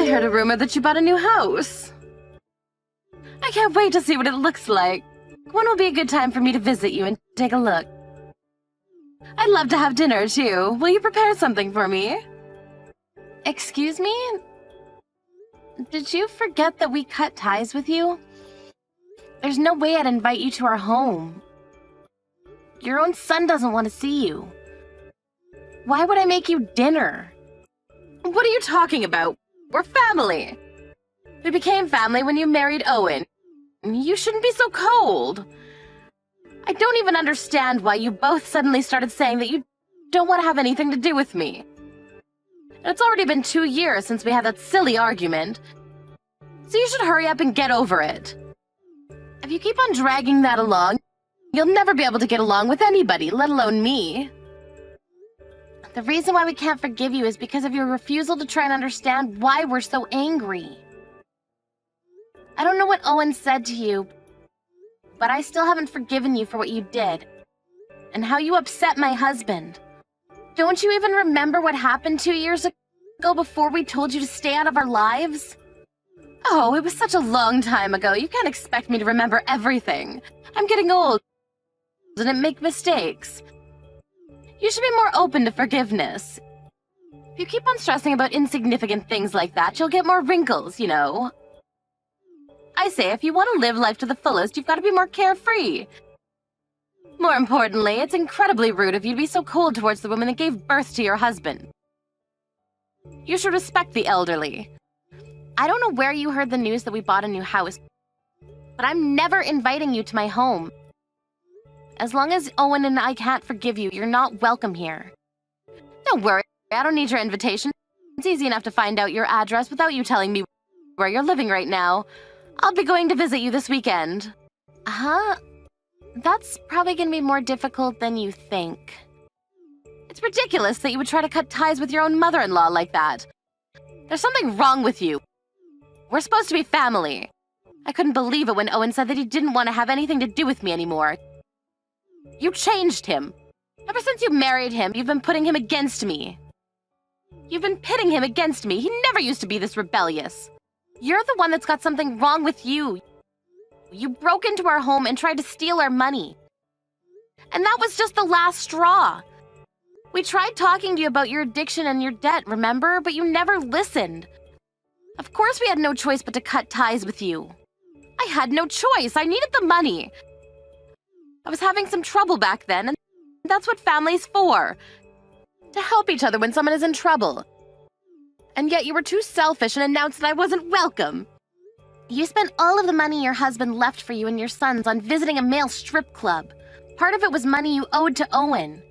I heard a rumor that you bought a new house. I can't wait to see what it looks like. When will be a good time for me to visit you and take a look? I'd love to have dinner, too. Will you prepare something for me? Excuse me? Did you forget that we cut ties with you? There's no way I'd invite you to our home. Your own son doesn't want to see you. Why would I make you dinner? What are you talking about? We're family. We became family when you married Owen. You shouldn't be so cold. I don't even understand why you both suddenly started saying that you don't want to have anything to do with me. It's already been 2 years since we had that silly argument, so you should hurry up and get over it. If you keep on dragging that along, you'll never be able to get along with anybody, let alone me. The reason why we can't forgive you is because of your refusal to try and understand why we're so angry. I don't know what Owen said to you, but I still haven't forgiven you for what you did, and how you upset my husband. Don't you even remember what happened 2 years ago before we told you to stay out of our lives? Oh, it was such a long time ago. You can't expect me to remember everything. I'm getting old and I make mistakes. You should be more open to forgiveness. If you keep on stressing about insignificant things like that, you'll get more wrinkles, you know. I say, if you want to live life to the fullest, you've got to be more carefree. More importantly, it's incredibly rude of you to be so cold towards the woman that gave birth to your husband. You should respect the elderly. I don't know where you heard the news that we bought a new house, but I'm never inviting you to my home. As long as Owen and I can't forgive you, you're not welcome here. Don't worry, I don't need your invitation. It's easy enough to find out your address without you telling me where you're living right now. I'll be going to visit you this weekend. Huh? That's probably gonna be more difficult than you think. It's ridiculous that you would try to cut ties with your own mother-in-law like that. There's something wrong with you. We're supposed to be family. I couldn't believe it when Owen said that he didn't want to have anything to do with me anymore. You changed him. Ever since you married him, you've been putting him against me. You've been pitting him against me. He never used to be this rebellious. You're the one that's got something wrong with you. You broke into our home and tried to steal our money. And that was just the last straw. We tried talking to you about your addiction and your debt, remember? But you never listened. Of course we had no choice but to cut ties with you. I had no choice. I needed the money. I was having some trouble back then, and that's what family's for. To help each other when someone is in trouble. And yet you were too selfish and announced that I wasn't welcome. You spent all of the money your husband left for you and your sons on visiting a male strip club. Part of it was money you owed to Owen.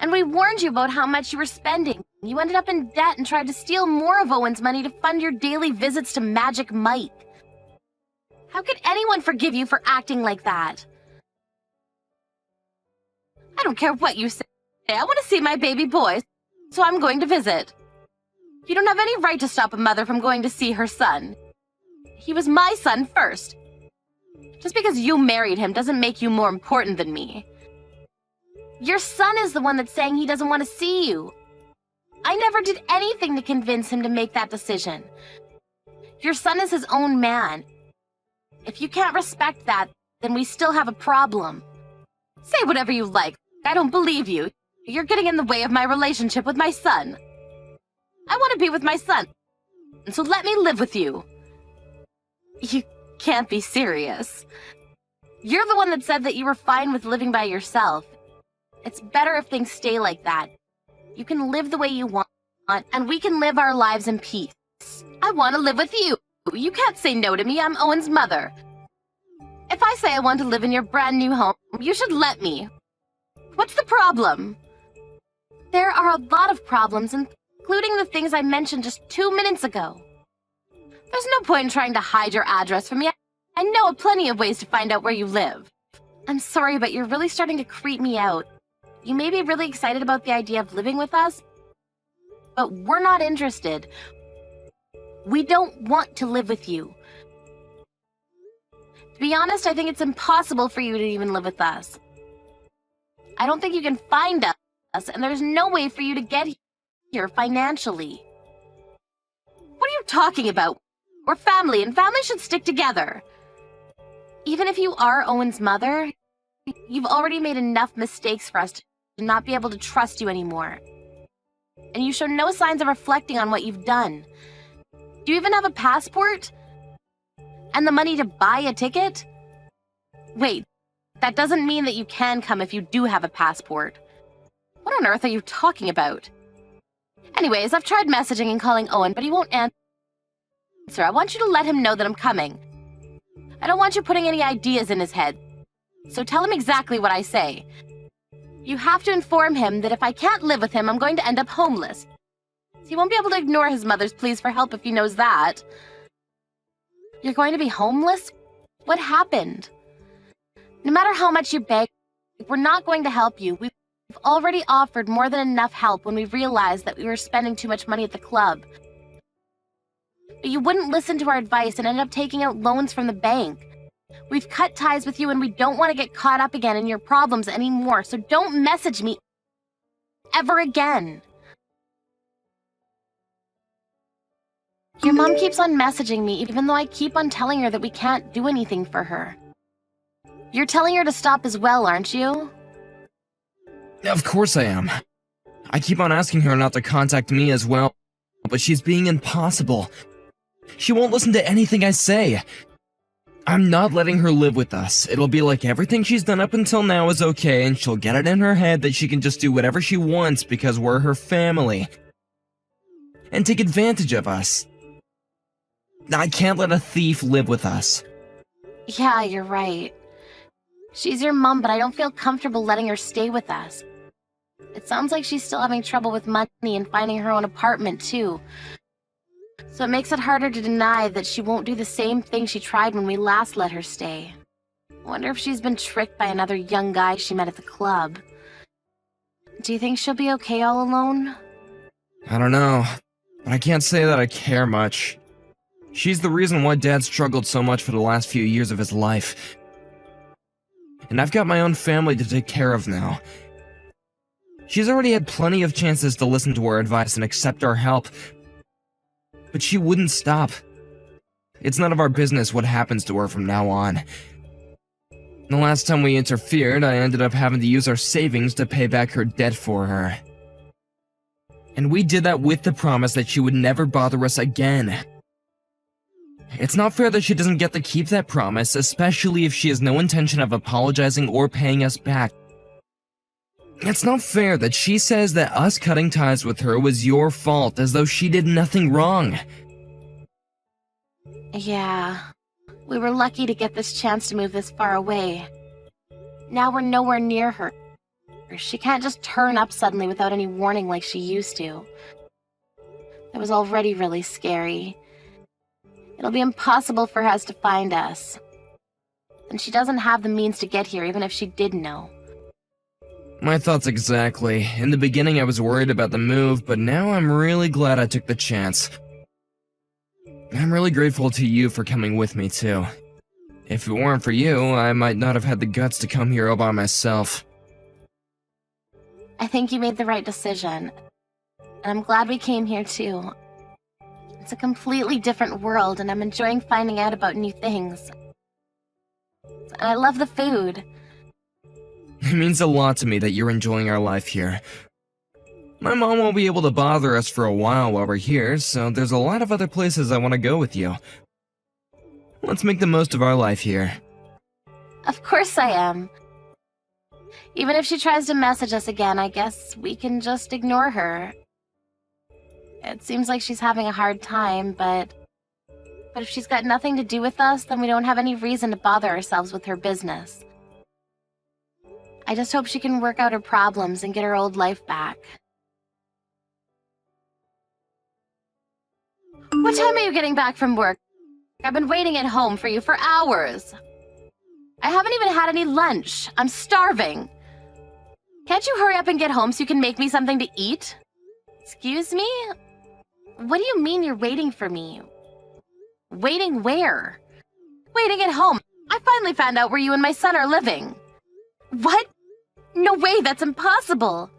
And we warned you about how much you were spending. You ended up in debt and tried to steal more of Owen's money to fund your daily visits to Magic Mike. How could anyone forgive you for acting like that? I don't care what you say. I want to see my baby boy, so I'm going to visit. You don't have any right to stop a mother from going to see her son. He was my son first. Just because you married him doesn't make you more important than me. Your son is the one that's saying he doesn't want to see you. I never did anything to convince him to make that decision. Your son is his own man. If you can't respect that, then we still have a problem. Say whatever you like. I don't believe you. You're getting in the way of my relationship with my son. I want to be with my son, so let me live with you. You can't be serious. You're the one that said that you were fine with living by yourself. It's better if things stay like that. You can live the way you want, and we can live our lives in peace. I want to live with you. You can't say no to me. I'm Owen's mother. If I say I want to live in your brand new home, you should let me. What's the problem? There are a lot of problems, including the things I mentioned just 2 minutes ago. There's no point in trying to hide your address from me. I know of plenty of ways to find out where you live. I'm sorry, but you're really starting to creep me out. You may be really excited about the idea of living with us, but we're not interested. We don't want to live with you. To be honest, I think it's impossible for you to even live with us. I don't think you can find us, and there's no way for you to get here financially. you talking about? We're family, and family should stick together. Even if you are Owen's mother, you've already made enough mistakes for us to not be able to trust you anymore. And you show no signs of reflecting on what you've done. Do you even have a passport? And the money to buy a ticket? Wait, that doesn't mean that you can come if you do have a passport. What on earth are you talking about? Anyways, I've tried messaging and calling Owen, but he won't answer. I want you to let him know that I'm coming. I don't want you putting any ideas in his head. So tell him exactly what I say. You have to inform him that if I can't live with him, I'm going to end up homeless. He won't be able to ignore his mother's pleas for help if he knows that. You're going to be homeless? What happened? No matter how much you beg, we're not going to help you. We've already offered more than enough help when we realized that we were spending too much money at the club. But you wouldn't listen to our advice and ended up taking out loans from the bank. We've cut ties with you and we don't want to get caught up again in your problems anymore, so don't message me ever again. Your mom keeps on messaging me even though I keep on telling her that we can't do anything for her. You're telling her to stop as well, aren't you? Of course I am. I keep on asking her not to contact me as well, but she's being impossible. She won't listen to anything I say. I'm not letting her live with us. It'll be like everything she's done up until now is okay, and she'll get it in her head that she can just do whatever she wants because we're her family. And take advantage of us. I can't let a thief live with us. Yeah, you're right. She's your mom, but I don't feel comfortable letting her stay with us. It sounds like she's still having trouble with money and finding her own apartment, too. So it makes it harder to deny that she won't do the same thing she tried when we last let her stay. I wonder if she's been tricked by another young guy she met at the club. Do you think she'll be okay all alone? I don't know, but I can't say that I care much. She's the reason why Dad struggled so much for the last few years of his life. And I've got my own family to take care of now. She's already had plenty of chances to listen to our advice and accept our help, but she wouldn't stop. It's none of our business what happens to her from now on. The last time we interfered, I ended up having to use our savings to pay back her debt for her. And we did that with the promise that she would never bother us again. It's not fair that she doesn't get to keep that promise, especially if she has no intention of apologizing or paying us back. It's not fair that she says that us cutting ties with her was your fault, as though she did nothing wrong. Yeah, we were lucky to get this chance to move this far away. Now we're nowhere near her. She can't just turn up suddenly without any warning like she used to. It was already really scary. It'll be impossible for us to find us. And she doesn't have the means to get here, even if she did know. My thoughts exactly. In the beginning I was worried about the move, but now I'm really glad I took the chance. I'm really grateful to you for coming with me too. If it weren't for you, I might not have had the guts to come here all by myself. I think you made the right decision. And I'm glad we came here too. It's a completely different world, and I'm enjoying finding out about new things. And I love the food. It means a lot to me that you're enjoying our life here. My mom won't be able to bother us for a while we're here, so there's a lot of other places I want to go with you. Let's make the most of our life here. Of course I am. Even if she tries to message us again, I guess we can just ignore her. It seems like she's having a hard time, but if she's got nothing to do with us, then we don't have any reason to bother ourselves with her business. I just hope she can work out her problems and get her old life back. What time are you getting back from work? I've been waiting at home for you for hours. I haven't even had any lunch. I'm starving. Can't you hurry up and get home so you can make me something to eat? Excuse me? What do you mean you're waiting for me? Waiting where? Waiting at home. I finally found out where you and my son are living. What? No way, that's impossible.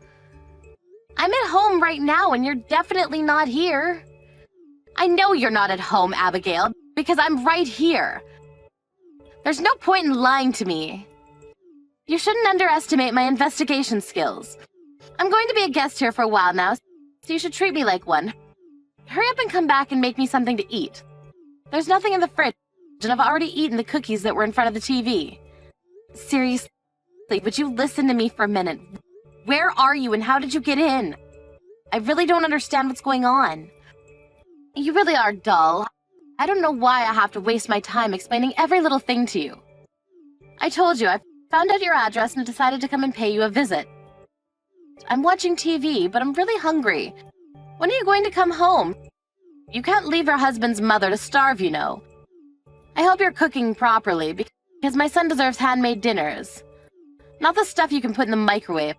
I'm at home right now and you're definitely not here. I know you're not at home, Abigail, because I'm right here. There's no point in lying to me. You shouldn't underestimate my investigation skills. I'm going to be a guest here for a while now, so you should treat me like one. Hurry up and come back and make me something to eat. There's nothing in the fridge, and I've already eaten the cookies that were in front of the TV. Seriously, would you listen to me for a minute? Where are you and how did you get in? I really don't understand what's going on. You really are dull. I don't know why I have to waste my time explaining every little thing to you. I told you, I found out your address and decided to come and pay you a visit. I'm watching TV, but I'm really hungry. When are you going to come home? You can't leave your husband's mother to starve, you know. I hope you're cooking properly, because my son deserves handmade dinners. Not the stuff you can put in the microwave.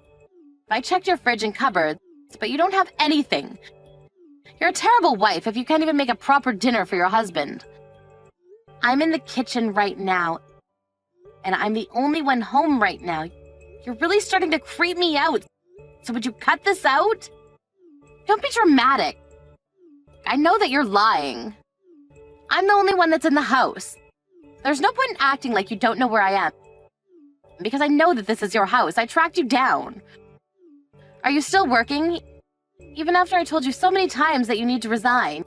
I checked your fridge and cupboards, but you don't have anything. You're a terrible wife if you can't even make a proper dinner for your husband. I'm in the kitchen right now, and I'm the only one home right now. You're really starting to creep me out. So would you cut this out? Don't be dramatic. I know that you're lying. I'm the only one that's in the house. There's no point in acting like you don't know where I am. Because I know that this is your house. I tracked you down. Are you still working? Even after I told you so many times that you need to resign.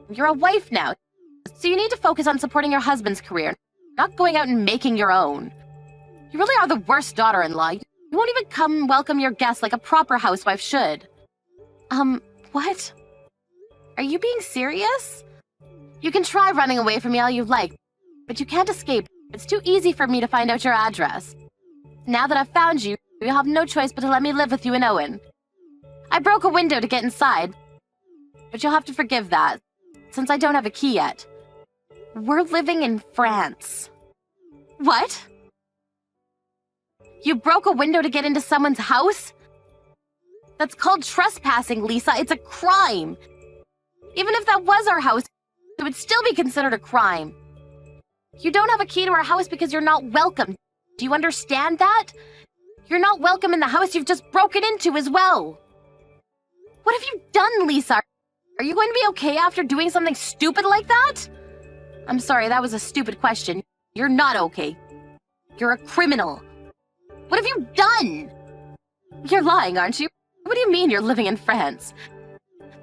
You're a wife now, so you need to focus on supporting your husband's career, not going out and making your own. You really are the worst daughter-in-law. You won't even come welcome your guests like a proper housewife should. What? Are you being serious? You can try running away from me all you like, but you can't escape. It's too easy for me to find out your address. Now that I've found you, you'll have no choice but to let me live with you and Owen. I broke a window to get inside, but you'll have to forgive that, since I don't have a key yet. We're living in France. What? You broke a window to get into someone's house? That's called trespassing, Lisa. It's a crime. Even if that was our house, it would still be considered a crime. You don't have a key to our house because you're not welcome. Do you understand that? You're not welcome in the house you've just broken into as well. What have you done, Lisa? Are you going to be okay after doing something stupid like that? I'm sorry, that was a stupid question. You're not okay. You're a criminal. What have you done? You're lying, aren't you? What do you mean you're living in France?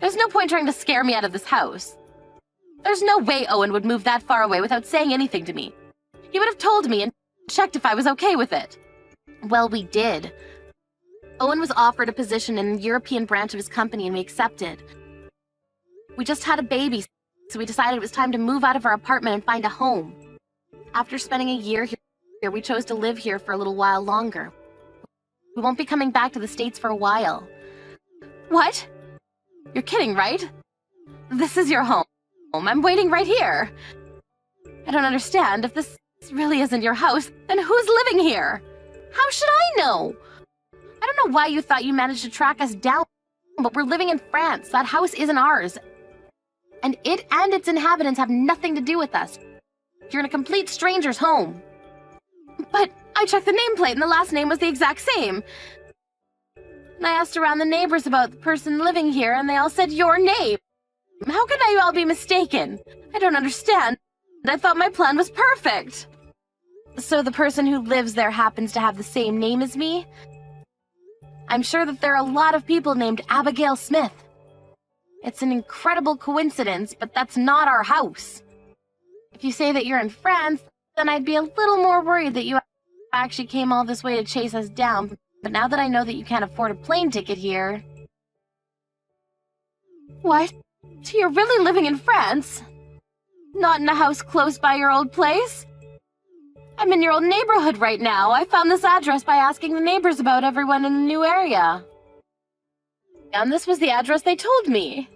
There's no point trying to scare me out of this house. There's no way Owen would move that far away without saying anything to me. He would have told me and checked if I was okay with it. Well, we did. Owen was offered a position in the European branch of his company and we accepted. We just had a baby, so we decided it was time to move out of our apartment and find a home. After spending a year here, we chose to live here for a little while longer. We won't be coming back to the States for a while. What? You're kidding, right? This is your home. I'm waiting right here. I don't understand. If this really isn't your house, then who's living here? How should I know? I don't know why you thought you managed to track us down, but we're living in France. That house isn't ours. And it and its inhabitants have nothing to do with us. You're in a complete stranger's home. But I checked the nameplate and the last name was the exact same. And I asked around the neighbors about the person living here and they all said your name. How could I all be mistaken? I don't understand. I thought my plan was perfect. So the person who lives there happens to have the same name as me? I'm sure that there are a lot of people named Abigail Smith. It's an incredible coincidence, but that's not our house. If you say that you're in France, then I'd be a little more worried that you actually came all this way to chase us down. But now that I know that you can't afford a plane ticket here... What? You're really living in France? Not in a house close by your old place? I'm in your old neighborhood right now. I found this address by asking the neighbors about everyone in the new area. And this was the address they told me.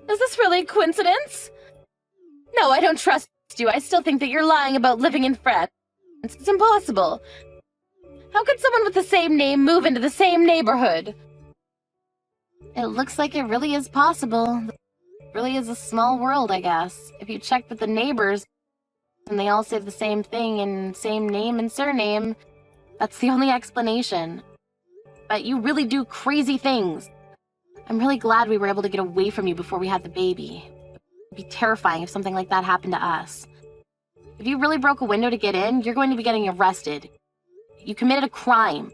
Is this really a coincidence? No, I don't trust you. I still think that you're lying about living in France. It's impossible. How could someone with the same name move into the same neighborhood? It looks like it really is possible. It really is a small world, I guess. If you check with the neighbors, and they all say the same thing and same name and surname, that's the only explanation. But you really do crazy things. I'm really glad we were able to get away from you before we had the baby. be terrifying if something like that happened to us. If you really broke a window to get in, you're going to be getting arrested. You committed a crime.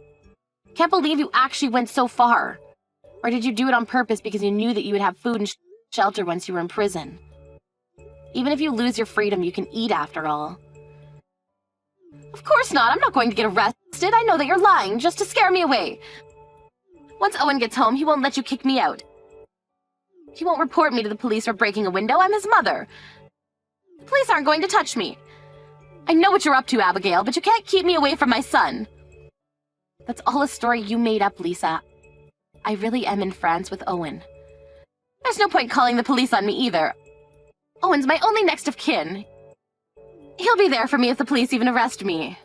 Can't believe you actually went so far. Or did you do it on purpose because you knew that you would have food and shelter once you were in prison? Even if you lose your freedom, you can eat after all. Of course not. I'm not going to get arrested. I know that you're lying just to scare me away. Once Owen gets home, he won't let you kick me out. He won't report me to the police for breaking a window. I'm his mother. The police aren't going to touch me. I know what you're up to, Abigail, but you can't keep me away from my son. That's all a story you made up, Lisa. I really am in France with Owen. There's no point calling the police on me either. Owen's my only next of kin. He'll be there for me if the police even arrest me.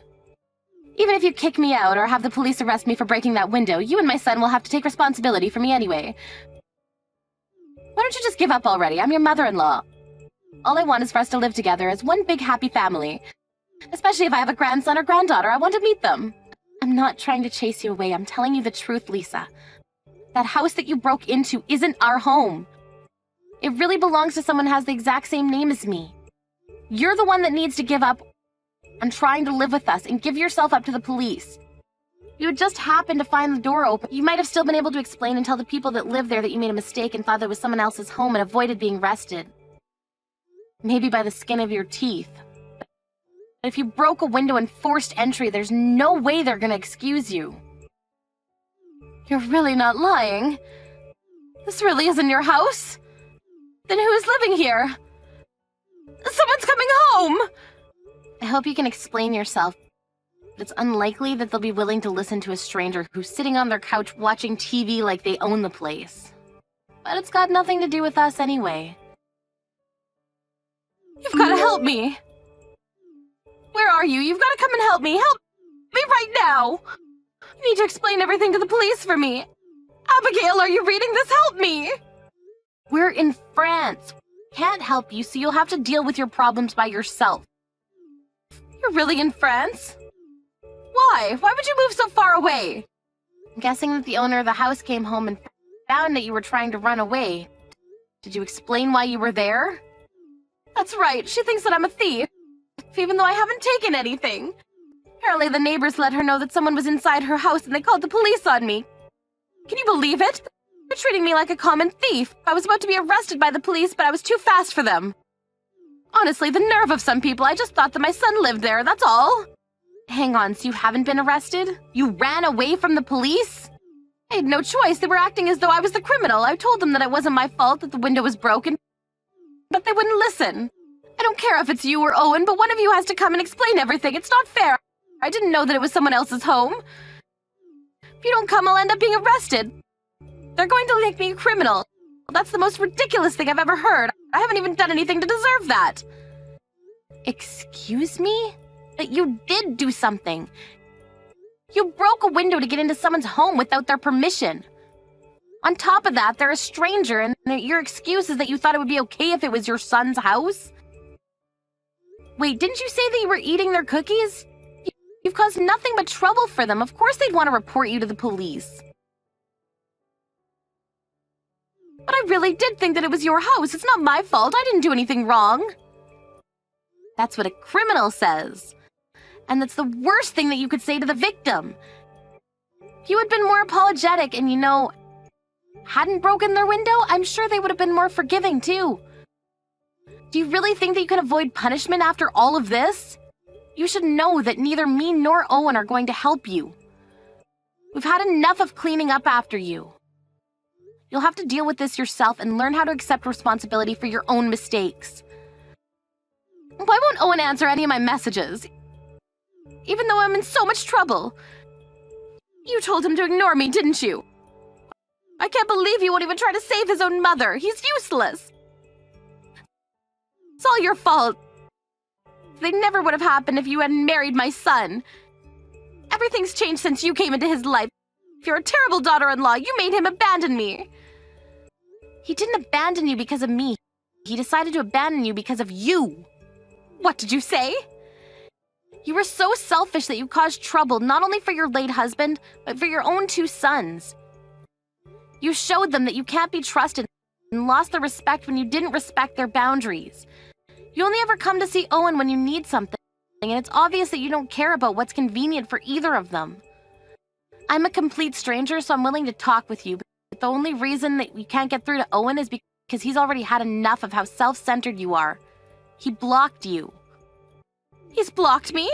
Even if you kick me out or have the police arrest me for breaking that window, you and my son will have to take responsibility for me anyway. Why don't you just give up already? I'm your mother-in-law. All I want is for us to live together as one big happy family. Especially if I have a grandson or granddaughter, I want to meet them. I'm not trying to chase you away. I'm telling you the truth, Lisa. That house that you broke into isn't our home. It really belongs to someone who has the exact same name as me. You're the one that needs to give up on trying to live with us and give yourself up to the police. If you had just happened to find the door open, you might have still been able to explain and tell the people that live there that you made a mistake and thought that was someone else's home and avoided being arrested. Maybe by the skin of your teeth. But if you broke a window and forced entry, there's no way they're gonna excuse you. You're really not lying. This really isn't your house? Then who's living here? Someone's coming home! I hope you can explain yourself. It's unlikely that they'll be willing to listen to a stranger who's sitting on their couch watching TV like they own the place. But it's got nothing to do with us anyway. You've got to help me! Where are you? You've got to come and help me! Help me right now! You need to explain everything to the police for me! Abigail, are you reading this? Help me! We're in France. Can't help you, so you'll have to deal with your problems by yourself. You're really in France? Why? Why would you move so far away? I'm guessing that the owner of the house came home and found that you were trying to run away. Did you explain why you were there? That's right, she thinks that I'm a thief, even though I haven't taken anything. Apparently the neighbors let her know that someone was inside her house and they called the police on me. Can you believe it? They're treating me like a common thief. I was about to be arrested by the police, but I was too fast for them. Honestly, the nerve of some people. I just thought that my son lived there, that's all. Hang on, so you haven't been arrested? You ran away from the police? I had no choice. They were acting as though I was the criminal. I told them that it wasn't my fault that the window was broken, but they wouldn't listen. I don't care if it's you or Owen, but one of you has to come and explain everything. It's not fair. I didn't know that it was someone else's home. If you don't come, I'll end up being arrested. They're going to make me a criminal. That's the most ridiculous thing I've ever heard. I haven't even done anything to deserve that. Excuse me? But you did do something. You broke a window to get into someone's home without their permission. On top of that, they're a stranger, and your excuse is that you thought it would be okay if it was your son's house? Wait, didn't you say that you were eating their cookies? You've caused nothing but trouble for them. Of course they'd want to report you to the police. But I really did think that it was your house. It's not my fault. I didn't do anything wrong. That's what a criminal says. And that's the worst thing that you could say to the victim. If you had been more apologetic and, hadn't broken their window, I'm sure they would have been more forgiving, too. Do you really think that you can avoid punishment after all of this? You should know that neither me nor Owen are going to help you. We've had enough of cleaning up after you. You'll have to deal with this yourself and learn how to accept responsibility for your own mistakes. Why won't Owen answer any of my messages? Even though I'm in so much trouble. You told him to ignore me, didn't you? I can't believe you won't even try to save his own mother. He's useless. It's all your fault. They never would have happened if you hadn't married my son. Everything's changed since you came into his life. You're a terrible daughter-in-law. You made him abandon me. He didn't abandon you because of me. He decided to abandon you because of you. What did you say? You were so selfish that you caused trouble not only for your late husband, but for your own two sons. You showed them that you can't be trusted and lost their respect when you didn't respect their boundaries. You only ever come to see Owen when you need something, and it's obvious that you don't care about what's convenient for either of them. I'm a complete stranger, so I'm willing to talk with you, but the only reason that you can't get through to Owen is because he's already had enough of how self-centered you are. He blocked you. He's blocked me?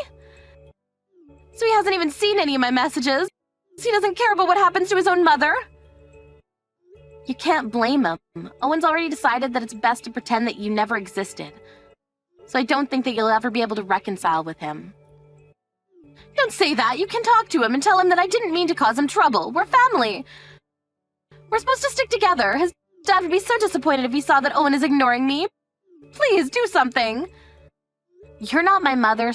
So he hasn't even seen any of my messages? He doesn't care about what happens to his own mother? You can't blame him. Owen's already decided that it's best to pretend that you never existed. So I don't think that you'll ever be able to reconcile with him. Don't say that. You can talk to him and tell him that I didn't mean to cause him trouble. We're family. We're supposed to stick together. His dad would be so disappointed if he saw that Owen is ignoring me. Please, do something. You're not my mother,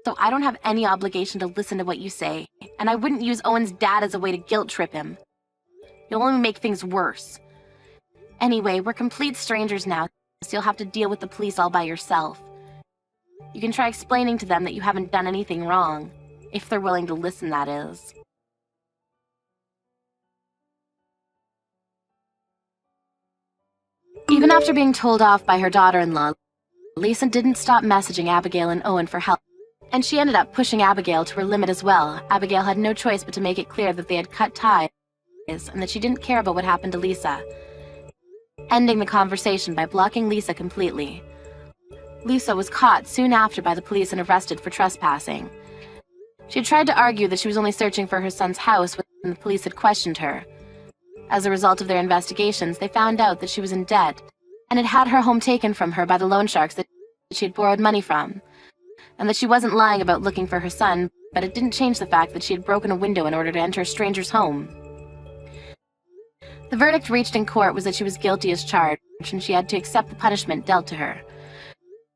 so I don't have any obligation to listen to what you say. And I wouldn't use Owen's dad as a way to guilt trip him. You'll only make things worse. Anyway, we're complete strangers now, so you'll have to deal with the police all by yourself. You can try explaining to them that you haven't done anything wrong. If they're willing to listen, that is. Even after being told off by her daughter-in-law, Lisa didn't stop messaging Abigail and Owen for help, and she ended up pushing Abigail to her limit as well. Abigail had no choice but to make it clear that they had cut ties and that she didn't care about what happened to Lisa, ending the conversation by blocking Lisa completely. Lisa was caught soon after by the police and arrested for trespassing. She had tried to argue that she was only searching for her son's house when the police had questioned her. As a result of their investigations, they found out that she was in debt and had had her home taken from her by the loan sharks that she had borrowed money from, and that she wasn't lying about looking for her son, but it didn't change the fact that she had broken a window in order to enter a stranger's home. The verdict reached in court was that she was guilty as charged, and she had to accept the punishment dealt to her.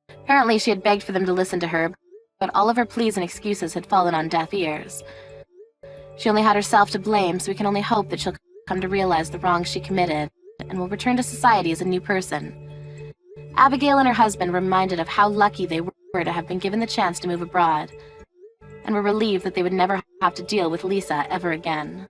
Apparently, she had begged for them to listen to her, but all of her pleas and excuses had fallen on deaf ears. She only had herself to blame, so we can only hope that she'll come to realize the wrongs she committed and will return to society as a new person. Abigail and her husband were reminded of how lucky they were to have been given the chance to move abroad, and were relieved that they would never have to deal with Lisa ever again.